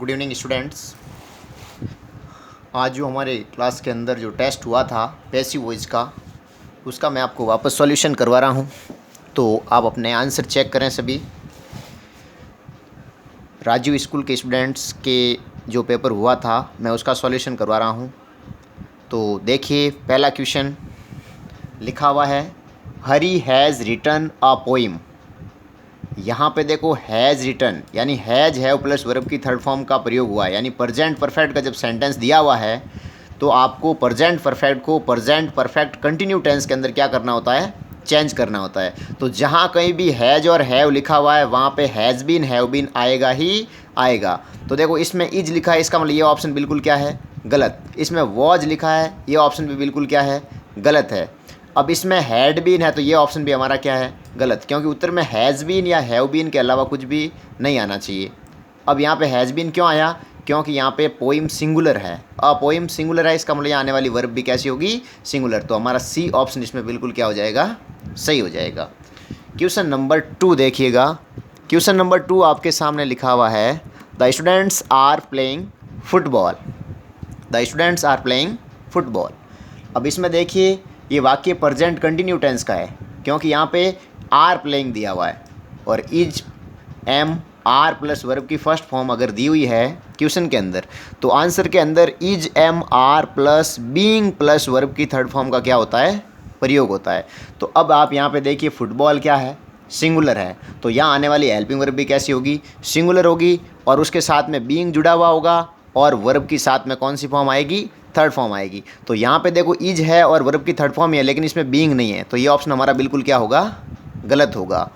Good evening students. आज जो हमारे क्लास के अंदर जो टेस्ट हुआ था पैसिव वॉइस का, उसका मैं आपको वापस सॉल्यूशन करवा रहा हूं, तो आप अपने आंसर चेक करें। सभी राजीव स्कूल के स्टूडेंट्स के जो पेपर हुआ था मैं उसका सॉल्यूशन करवा रहा हूं। तो देखिए, पहला क्वेश्चन लिखा हुआ है, हरी हैज़ रिटन अ पोइम। यहाँ पे देखो, हैज़ रिटन यानी हैज़ हैव प्लस वर्ब की थर्ड फॉर्म का प्रयोग हुआ है, यानी प्रेजेंट परफेक्ट का जब सेंटेंस दिया हुआ है तो आपको प्रेजेंट परफेक्ट को प्रेजेंट परफेक्ट कंटिन्यू टेंस के अंदर क्या करना होता है, चेंज करना होता है। तो जहाँ कहीं भी हैज़ और हैव लिखा हुआ है वहाँ पे हैज़ बीन हैव बीन आएगा ही आएगा। तो देखो, इसमें इज लिखा है, इसका मतलब ये ऑप्शन बिल्कुल क्या है, गलत। इसमें वॉज लिखा है, ये ऑप्शन भी बिल्कुल क्या है, गलत है। अब इसमें हैड बीन है तो ये ऑप्शन भी हमारा क्या है, गलत, क्योंकि उत्तर में हैज़ बीन या हैव बीन के अलावा कुछ भी नहीं आना चाहिए। अब यहाँ पे हैज़ बीन क्यों आया, क्योंकि यहाँ पे पोइम सिंगुलर है। अब पोइम सिंगुलर है, इसका मतलब यहाँ आने वाली वर्ब भी कैसी होगी, सिंगुलर। तो हमारा सी ऑप्शन इसमें बिल्कुल क्या हो जाएगा, सही हो जाएगा। क्वेश्चन नंबर 2 देखिएगा। क्वेश्चन नंबर 2 आपके सामने लिखा हुआ है, the students are playing football. The students are playing football. अब इसमें देखिए, ये वाक्य प्रेजेंट कंटिन्यू टेंस का है, क्योंकि यहाँ पे आर प्लेइंग दिया हुआ है और is am are plus verb की फर्स्ट फॉर्म अगर दी हुई है क्वेश्चन के अंदर, तो आंसर के अंदर is am are plus being plus verb की थर्ड फॉर्म का क्या होता है, प्रयोग होता है। तो अब आप यहाँ पे देखिए, फुटबॉल क्या है, सिंगुलर है, तो यहाँ आने वाली हेल्पिंग वर्ब भी कैसी होगी, सिंगुलर होगी, और उसके साथ में बीइंग जुड़ा हुआ होगा, और वर्ब की साथ में कौन सी फॉर्म आएगी, थर्ड फॉर्म आएगी। तो यहाँ पे देखो, इज है और वर्ब की थर्ड फॉर्म है, लेकिन इसमें बीइंग नहीं है, तो ये ऑप्शन हमारा बिल्कुल क्या होगा, गलत होगा।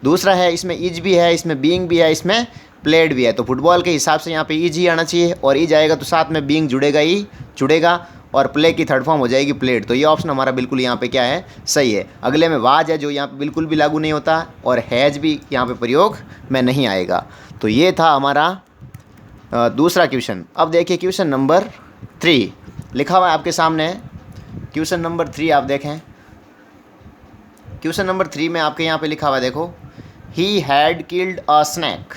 दूसरा है, इसमें इज भी है, इसमें बीइंग भी है, इसमें प्लेड भी है, तो फुटबॉल के हिसाब से यहाँ पे इज ही आना चाहिए, और इज आएगा तो साथ में बीइंग जुड़ेगा ही जुड़ेगा, और प्ले की थर्ड फॉर्म हो जाएगी प्लेड। तो ये ऑप्शन हमारा बिल्कुल यहाँ पे क्या है, सही है। अगले में वाज है, जो यहाँ पे बिल्कुल भी लागू नहीं होता, और हैज भी यहाँ पे प्रयोग में नहीं आएगा। तो ये था हमारा दूसरा क्वेश्चन। अब देखिए क्वेश्चन नंबर 3 लिखा हुआ है आपके सामने। क्वेश्चन नंबर 3 आप देखें। क्वेश्चन नंबर 3 में आपके यहाँ पे लिखा हुआ है, देखो, he had killed a snake.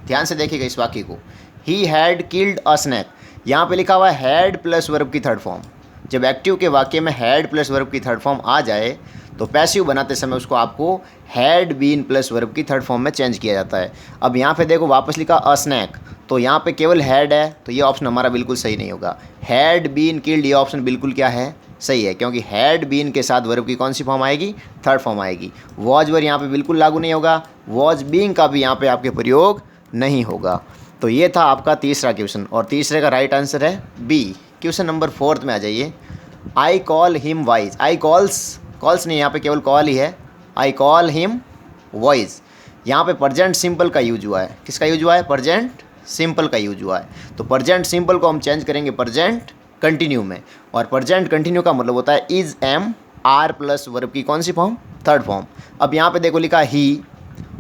ध्यान से देखिएगा इस वाक्य को, he had killed a snake. यहाँ पे लिखा हुआ है हैड प्लस वर्ब की थर्ड फॉर्म। जब एक्टिव के वाक्य में हैड प्लस वर्ब की थर्ड फॉर्म आ जाए तो पैसिव बनाते समय उसको आपको हैड बीन प्लस वर्ब की थर्ड फॉर्म में चेंज किया जाता है। अब यहाँ पे देखो, वापस लिखा अ स्नैक, तो यहाँ पे केवल हैड है, तो ये ऑप्शन हमारा बिल्कुल सही नहीं होगा। हैड बीन किल्ड, ये ऑप्शन बिल्कुल क्या है, सही है, क्योंकि हैड बीन के साथ वर्ब की कौन सी फॉर्म आएगी, थर्ड फॉर्म आएगी। वॉज वर यहाँ पे बिल्कुल लागू नहीं होगा, वॉज बीइंग का भी यहाँ पे आपके प्रयोग नहीं होगा। तो ये था आपका तीसरा क्वेश्चन, और तीसरे का राइट आंसर है बी। क्वेश्चन नंबर 4 में आ जाइए। I call him wise. I calls नहीं, यहाँ पे केवल कॉल ही है। I call him voice. यहाँ पे प्रेजेंट सिंपल का यूज हुआ है। किसका यूज हुआ है, प्रेजेंट सिंपल का यूज हुआ है। तो प्रेजेंट सिंपल को हम चेंज करेंगे प्रेजेंट कंटिन्यू में, और प्रेजेंट कंटिन्यू का मतलब होता है is am are plus verb की कौन सी फॉर्म, थर्ड फॉर्म। अब यहाँ पे देखो लिखा ही,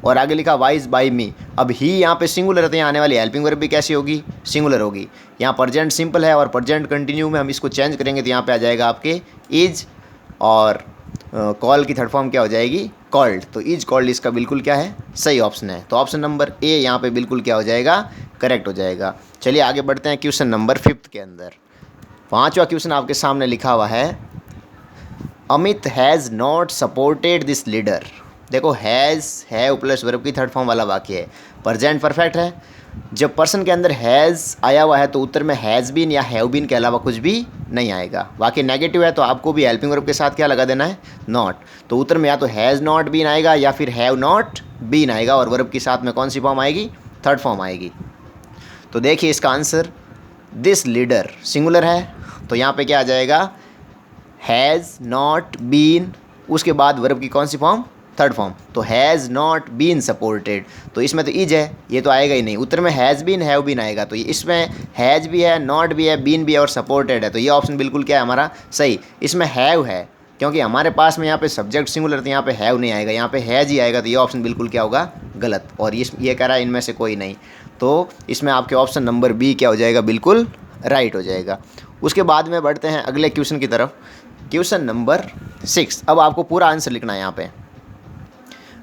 और आगे लिखा वाइज बाई मी। अब ही यहाँ पे सिंगुलर है, तो यहाँ आने वाली हेल्पिंग वर्ब भी कैसी होगी, सिंगुलर होगी। यहाँ प्रेजेंट सिंपल है और प्रेजेंट कंटिन्यू में हम इसको चेंज करेंगे तो यहाँ पे आ जाएगा आपके इज, और कॉल की थर्ड फॉर्म क्या हो जाएगी, कॉल्ड। तो इज कॉल्ड इसका बिल्कुल क्या है, सही ऑप्शन है। तो ऑप्शन नंबर ए यहाँ पे बिल्कुल क्या हो जाएगा, करेक्ट हो जाएगा। चलिए आगे बढ़ते हैं क्वेश्चन नंबर 5 के अंदर। 5वां क्वेश्चन आपके सामने लिखा हुआ है, Amit has not supported this leader. देखो, हैज़ हैव प्लस वर्ब की थर्ड फॉर्म वाला वाक्य है, प्रेजेंट परफेक्ट है। जब पर्सन के अंदर हैज़ आया हुआ है तो उत्तर में हैज़ बीन या हैव बीन के अलावा कुछ भी नहीं आएगा। वाक्य नेगेटिव है तो आपको भी हेल्पिंग वर्ब के साथ क्या लगा देना है, नॉट। तो उत्तर में या तो हैज़ नॉट बीन आएगा या फिर हैव नॉट बीन आएगा, और वर्ब के साथ में कौन सी फॉर्म आएगी, थर्ड फॉर्म आएगी। तो देखिए इसका आंसर, दिस लीडर सिंगुलर है, तो यहाँ पे क्या आ जाएगा, हैज़ नॉट बीन, उसके बाद वर्ब की कौन सी फॉर्म, थर्ड फॉर्म। तो हैज़ नॉट बीन सपोर्टेड, तो इसमें तो इज है, ये तो आएगा ही नहीं। उत्तर में हैज़ बीन हैव बीन आएगा, तो ये इसमें हैज़ भी है, नॉट भी है, बीन भी है और सपोर्टेड है, तो ये ऑप्शन बिल्कुल क्या है हमारा, सही। इसमें हैव है, क्योंकि हमारे पास में यहाँ पे सब्जेक्ट सिंगुलर, तो यहाँ पे हैव नहीं आएगा, यहाँ पे हैज़ ही आएगा, तो ये ऑप्शन बिल्कुल क्या होगा, गलत। और ये कह रहा है इनमें से कोई नहीं, तो इसमें आपके ऑप्शन नंबर बी क्या हो जाएगा, बिल्कुल राइट हो जाएगा। उसके बाद में बढ़ते हैं अगले क्वेश्चन की तरफ। Question number 6। अब आपको पूरा आंसर लिखना है यहाँ पे।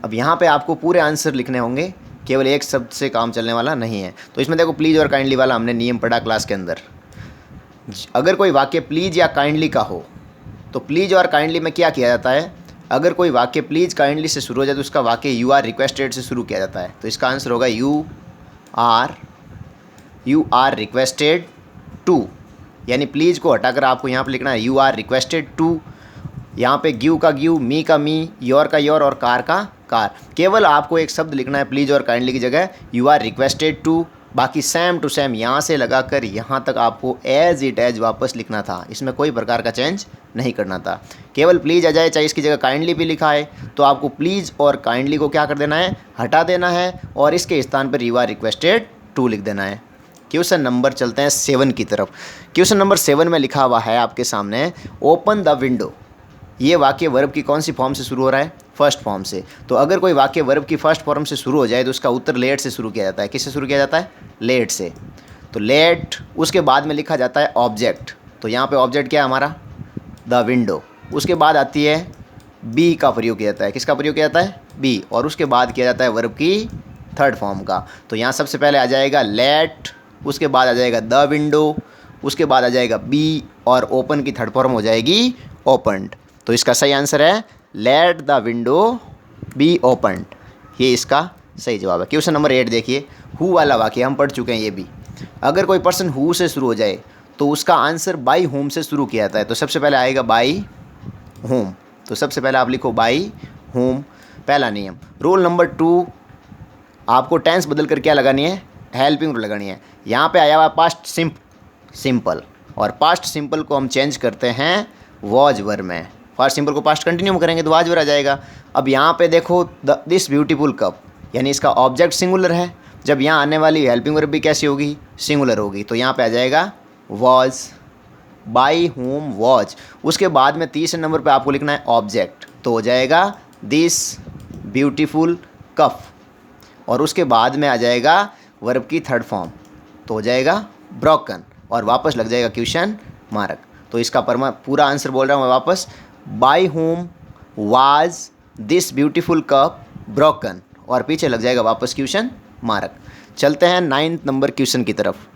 अब यहाँ पे आपको पूरे आंसर लिखने होंगे केवल एक शब्द से काम चलने वाला नहीं है। तो इसमें देखो प्लीज़ और काइंडली वाला हमने नियम पढ़ा क्लास के अंदर। अगर कोई वाक्य प्लीज़ या काइंडली का हो तो प्लीज़ और काइंडली में क्या किया जाता है, अगर कोई वाक्य प्लीज़ काइंडली से शुरू हो जाए तो उसका वाक्य यू आर रिक्वेस्टेड से शुरू किया जाता है। तो इसका आंसर होगा यू आर रिक्वेस्टेड टू, यानी प्लीज़ को हटाकर आपको यहाँ पर लिखना है यू आर रिक्वेस्टेड टू। यहाँ पे गिव का गिव, मी का मी, योर का योर और कार का कार। केवल आपको एक शब्द लिखना है प्लीज़ और काइंडली की जगह यू आर रिक्वेस्टेड टू, बाकी सेम टू सेम यहाँ से लगाकर यहाँ तक आपको एज इट एज वापस लिखना था। इसमें कोई प्रकार का चेंज नहीं करना था। केवल प्लीज़ आ जाए, चाहे इसकी जगह काइंडली भी लिखा है तो आपको प्लीज़ और काइंडली को क्या कर देना है, हटा देना है और इसके स्थान पर यू आर रिक्वेस्टेड टू लिख देना है। क्वेश्चन नंबर चलते हैं 7 की तरफ। क्वेश्चन नंबर 7 में लिखा हुआ है आपके सामने ओपन द विंडो। ये वाक्य वर्ब की कौन सी फॉर्म से शुरू हो रहा है, फर्स्ट फॉर्म से। तो अगर कोई वाक्य वर्ब की फर्स्ट फॉर्म से शुरू हो जाए तो उसका उत्तर लेट से शुरू किया जाता है। किससे शुरू किया जाता है, लेट से। तो लेट, उसके बाद में लिखा जाता है ऑब्जेक्ट। तो यहाँ पे ऑब्जेक्ट क्या है हमारा, द विंडो। उसके बाद आती है बी का प्रयोग किया जाता है। किसका प्रयोग किया जाता है, बी। और उसके बाद किया जाता है वर्ब की थर्ड फॉर्म का। तो यहाँ सबसे पहले आ जाएगा लेट, उसके बाद आ जाएगा द विंडो, उसके बाद आ जाएगा बी और ओपन की थर्ड फॉर्म हो जाएगी ओपनड। तो इसका सही आंसर है let the window B opened. ये इसका सही जवाब है। क्वेश्चन नंबर 8 देखिए, हु वाला वाक्य हम पढ़ चुके हैं ये भी। अगर कोई पर्सन हु से शुरू हो जाए तो उसका आंसर बाई होम से शुरू किया जाता है। तो सबसे पहले आएगा बाई होम। तो सबसे पहले आप लिखो बाई होम, पहला नियम। रूल नंबर 2, आपको टेंस बदल कर क्या लगानी है, हेल्पिंग रूल लगानी है। यहाँ पे आया हुआ पास्ट सिंपल और पास्ट सिंपल को हम चेंज करते हैं वॉज वर्ब में। पास्ट सिंपल को पास्ट कंटिन्यू करेंगे तो वाज वर्ब आ जाएगा। अब यहाँ पे देखो दिस ब्यूटीफुल कप, यानी इसका ऑब्जेक्ट सिंगुलर है। जब यहाँ आने वाली हेल्पिंग वर्ब भी कैसी होगी, सिंगुलर होगी। तो यहाँ पे आ जाएगा वॉज, बाई होम वॉज। उसके बाद में तीसरे नंबर पे आपको लिखना है ऑब्जेक्ट। तो हो जाएगा दिस ब्यूटीफुल कप और उसके बाद में आ जाएगा वर्ब की थर्ड फॉर्म। तो हो जाएगा ब्रोकन और वापस लग जाएगा क्वेश्चन मार्क। तो इसका पूरा आंसर बोल रहा हूँ मैं वापस, by whom was this beautiful cup broken और पीछे लग जाएगा वापस क्वेश्चन मार्क। चलते हैं 9th नंबर क्वेश्चन की तरफ।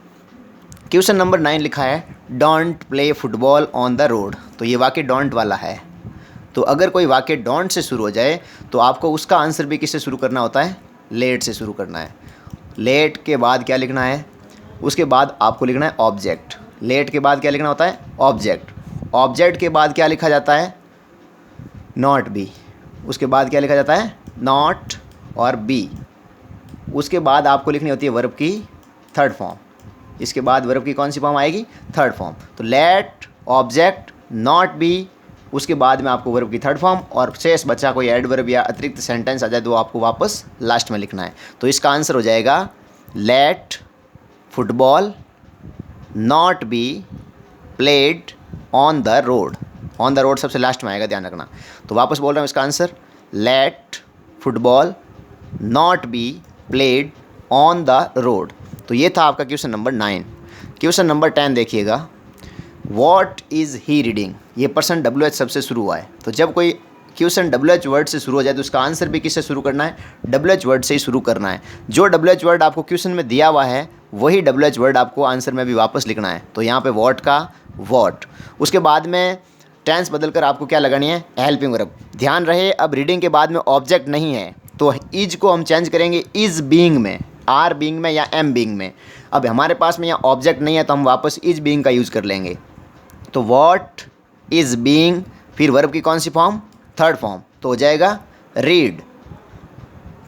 क्वेश्चन नंबर 9 लिखा है don't play football on the road. तो ये वाक्य डोंट वाला है। तो अगर कोई वाक्य डोंट से शुरू हो जाए तो आपको उसका आंसर भी किससे शुरू करना होता है, लेट से शुरू करना है। लेट के बाद क्या लिखना है, उसके बाद आपको लिखना है ऑब्जेक्ट। लेट के बाद क्या लिखना होता है, ऑब्जेक्ट। ऑब्जेक्ट के बाद क्या लिखा जाता है, नॉट बी। उसके बाद क्या लिखा जाता है, नॉट और बी। उसके बाद आपको लिखनी होती है वर्ब की थर्ड फॉर्म। इसके बाद वर्ब की कौन सी फॉर्म आएगी, थर्ड फॉर्म। तो लेट, ऑब्जेक्ट, नॉट बी, उसके बाद में आपको वर्ब की थर्ड फॉर्म और शेष बचा कोई एडवर्ब या अतिरिक्त सेंटेंस आ जाए तो आपको वापस लास्ट में लिखना है। तो इसका आंसर हो जाएगा let football not be played on the road. On the road सबसे लास्ट में आएगा, ध्यान रखना। तो वापस बोल रहा हूँ इसका answer, let football not be played on the road. तो ये था आपका क्वेश्चन नंबर 9। क्वेश्चन नंबर 10 देखिएगा, वॉट इज़ ही रीडिंग। ये पर्सन WH सबसे शुरू हुआ है। तो जब कोई क्वेश्चन WH वर्ड से शुरू हो जाए तो उसका आंसर भी किससे शुरू करना है, WH वर्ड से ही शुरू करना है। जो WH वर्ड आपको क्वेश्चन में दिया हुआ है वही WH वर्ड आपको आंसर में भी वापस लिखना है। तो यहाँ पे वॉट का वॉट, उसके बाद में टेंस बदलकर आपको क्या लगानी है, हेल्पिंग वर्ब। ध्यान रहे अब रीडिंग के बाद में ऑब्जेक्ट नहीं है तो इज को हम चेंज करेंगे इज़ बीइंग में, आर बीइंग में या एम बीइंग में। अब हमारे पास में यहाँ ऑब्जेक्ट नहीं है तो हम वापस इज बीइंग का यूज़ कर लेंगे। तो वॉट इज़ बीइंग, फिर वर्ब की कौन सी फॉर्म, थर्ड फॉर्म। तो हो जाएगा रीड,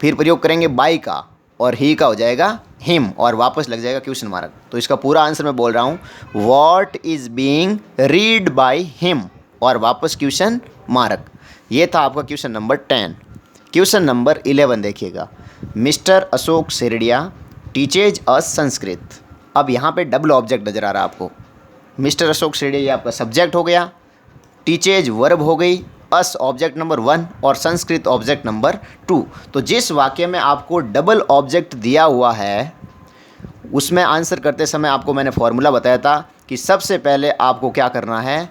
फिर प्रयोग करेंगे बाई का और ही का हो जाएगा हिम और वापस लग जाएगा क्वेश्चन मार्क। तो इसका पूरा आंसर मैं बोल रहा हूँ, what is being read by him और वापस क्वेश्चन मार्क। ये था आपका क्वेश्चन नंबर 10। क्वेश्चन नंबर 11 देखिएगा, मिस्टर अशोक सेरडिया टीचेज अस संस्कृत। अब यहाँ पे डबल ऑब्जेक्ट नज़र आ रहा है आपको। मिस्टर अशोक सेरडिया ये आपका सब्जेक्ट हो गया, टीचेज वर्ब हो गई, अस ऑब्जेक्ट नंबर 1 और संस्कृत ऑब्जेक्ट नंबर 2। तो जिस वाक्य में आपको डबल ऑब्जेक्ट दिया हुआ है उसमें आंसर करते समय आपको मैंने फॉर्मूला बताया था कि सबसे पहले आपको क्या करना है,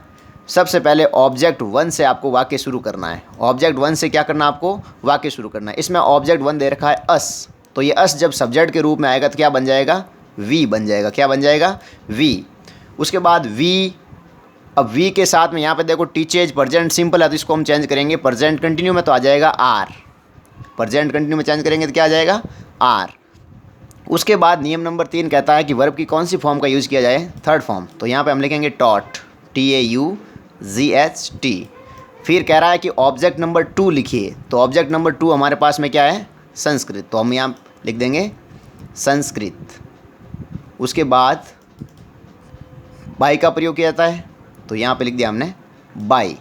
सबसे पहले ऑब्जेक्ट 1 से आपको वाक्य शुरू करना है। ऑब्जेक्ट 1 से क्या करना है, आपको वाक्य शुरू करना है। इसमें ऑब्जेक्ट 1 दे रखा है अस, तो ये अस जब सब्जेक्ट के रूप में आएगा तो क्या बन जाएगा, वी बन जाएगा। क्या बन जाएगा, वी। उसके बाद वी, अब वी के साथ में यहाँ पे देखो टीचेज प्रेजेंट सिंपल है तो इसको हम चेंज करेंगे प्रेजेंट कंटिन्यू में, तो आ जाएगा आर। प्रेजेंट कंटिन्यू में चेंज करेंगे तो क्या आ जाएगा, आर। उसके बाद नियम नंबर 3 कहता है कि वर्ब की कौन सी फॉर्म का यूज़ किया जाए, थर्ड फॉर्म। तो यहाँ पे हम लिखेंगे टॉट, TAUGHT। फिर कह रहा है कि ऑब्जेक्ट नंबर 2 लिखिए, तो ऑब्जेक्ट नंबर 2 हमारे पास में क्या है, संस्कृत, तो हम यहाँ लिख देंगे संस्कृत। उसके बाद बाई का प्रयोग किया जाता है, तो यहाँ पे लिख दिया हमने बाई।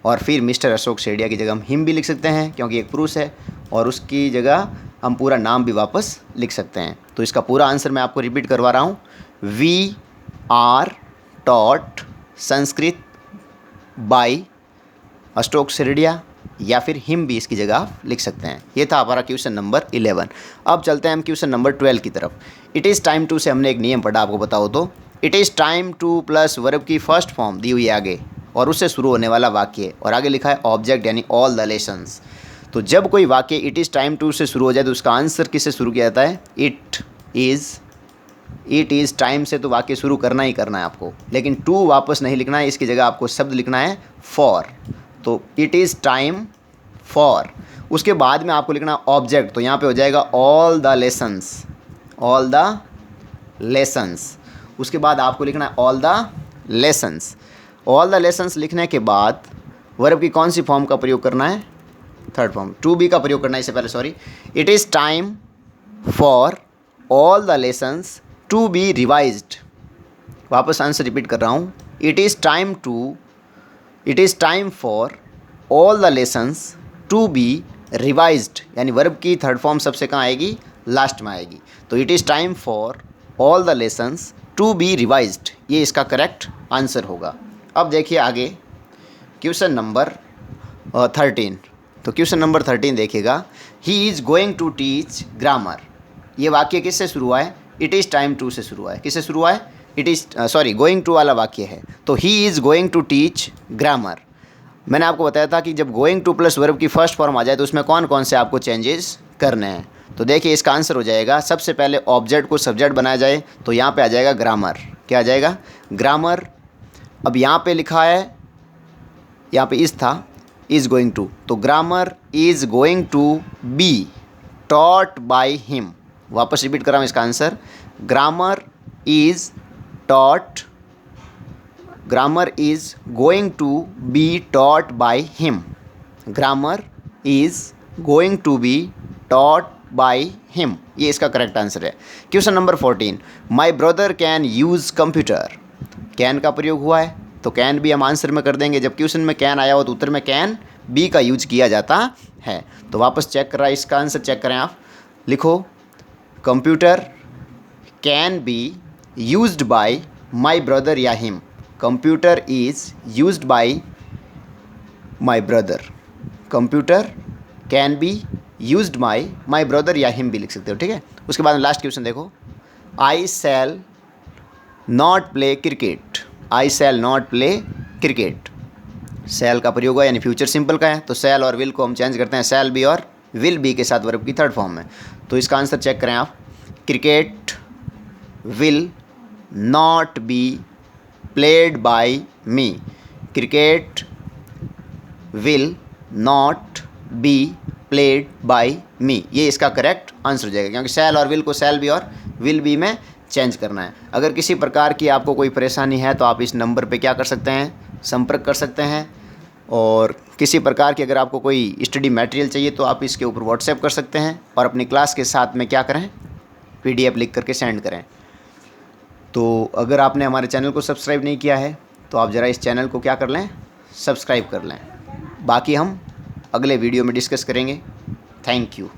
और फिर मिस्टर अशोक सेठिया की जगह हम हिम भी लिख सकते हैं क्योंकि एक पुरुष है, और उसकी जगह हम पूरा नाम भी वापस लिख सकते हैं। तो इसका पूरा आंसर मैं आपको रिपीट करवा रहा हूँ, we are taught Sanskrit by Ashok Sethia, या फिर हिम भी इसकी जगह आप लिख सकते हैं। ये था हमारा क्वेश्चन नंबर 11। अब चलते हैं हम क्वेश्चन नंबर 12 की तरफ। इट इज़ टाइम टू से हमने एक नियम पढ़ा, आपको बताओ तो it is time to plus verb की फर्स्ट फॉर्म दी हुई है आगे, और उससे शुरू होने वाला वाक्य, और आगे लिखा है ऑब्जेक्ट यानी ऑल द लेसन्स। तो जब कोई वाक्य इट इज़ टाइम टू से शुरू हो जाए तो उसका आंसर किससे शुरू किया जाता है, इट इज़ टाइम से तो वाक्य शुरू करना ही करना है आपको, लेकिन टू वापस नहीं लिखना है, इसकी जगह आपको शब्द लिखना है फॉर। तो इट इज़ टाइम फॉर। उसके बाद में आपको लिखना ऑब्जेक्ट, तो यहाँ पे हो जाएगा all the lessons, all the lessons. उसके बाद आपको लिखना है all the lessons. All the lessons लिखने के बाद वर्ब की कौन सी फॉर्म का प्रयोग करना है, थर्ड फॉर्म, टू बी का प्रयोग करना है इससे पहले, sorry. It is time for all the lessons to be revised. वापस आंसर रिपीट कर रहा हूँ, it is time for all the lessons to be revised, यानी वर्ब की थर्ड फॉर्म सबसे कहाँ आएगी, लास्ट में आएगी। तो it is time for all the lessons to be revised, ये इसका करेक्ट आंसर होगा। अब देखिए आगे क्वेश्चन नंबर 13। तो क्वेश्चन नंबर 13 देखिएगा, he is going to teach grammar. ये वाक्य किससे शुरू हुआ है, इट इज़ टाइम टू से शुरू हुआ है। किससे शुरू हुआ है, इट इज़ गोइंग टू वाला वाक्य है, तो he is going to teach grammar. मैंने आपको बताया था कि जब गोइंग टू प्लस वर्ब की फर्स्ट फॉर्म आ जाए तो उसमें कौन कौन से आपको चेंजेस करने हैं। तो देखिए इसका आंसर हो जाएगा, सबसे पहले ऑब्जेक्ट को सब्जेक्ट बनाया जाए, तो यहाँ पे आ जाएगा ग्रामर। क्या आ जाएगा, ग्रामर। अब यहाँ पे लिखा है, यहाँ पे इज़ था, इज़ गोइंग टू, तो grammar is going to be taught by him. वापस रिपीट कर रहा हूँ इसका answer, grammar is going to be taught by him. Grammar is going to be taught by him, ये इसका करेक्ट आंसर है। Question number 14, my brother can use computer. Can का प्रयोग हुआ है, तो कैन भी हम आंसर में कर देंगे। जब क्वेश्चन में कैन आया हो तो उत्तर में कैन बी का यूज किया जाता है। तो वापस चेक कर रहा है, इसका आंसर चेक करें आप, लिखो computer can be used by my brother या him. Computer is used by my brother. Computer can be used by my brother या हिम भी लिख सकते हो, ठीक है। उसके बाद लास्ट क्वेश्चन देखो, I shall not play cricket. I shall not play cricket. Shall का प्रयोग है यानी फ्यूचर सिंपल का है, तो शैल और विल को हम चेंज करते हैं शैल बी और विल बी के साथ वर्ब की थर्ड फॉर्म में। तो इसका आंसर चेक करें आप, cricket will not be played by me. Cricket will not be played by me, ये इसका करेक्ट आंसर हो जाएगा, क्योंकि शैल और विल को शैल बी और विल बी में चेंज करना है। अगर किसी प्रकार की आपको कोई परेशानी है तो आप इस नंबर पे क्या कर सकते हैं, संपर्क कर सकते हैं। और किसी प्रकार की अगर आपको कोई स्टडी मटेरियल चाहिए तो आप इसके ऊपर व्हाट्सएप कर सकते हैं, और अपनी क्लास के साथ में क्या करें, PDF लिख करके सेंड करें। तो अगर आपने हमारे चैनल को सब्सक्राइब नहीं किया है तो आप ज़रा इस चैनल को क्या कर लें, सब्सक्राइब कर लें। बाकी हम अगले वीडियो में डिस्कस करेंगे। Thank you.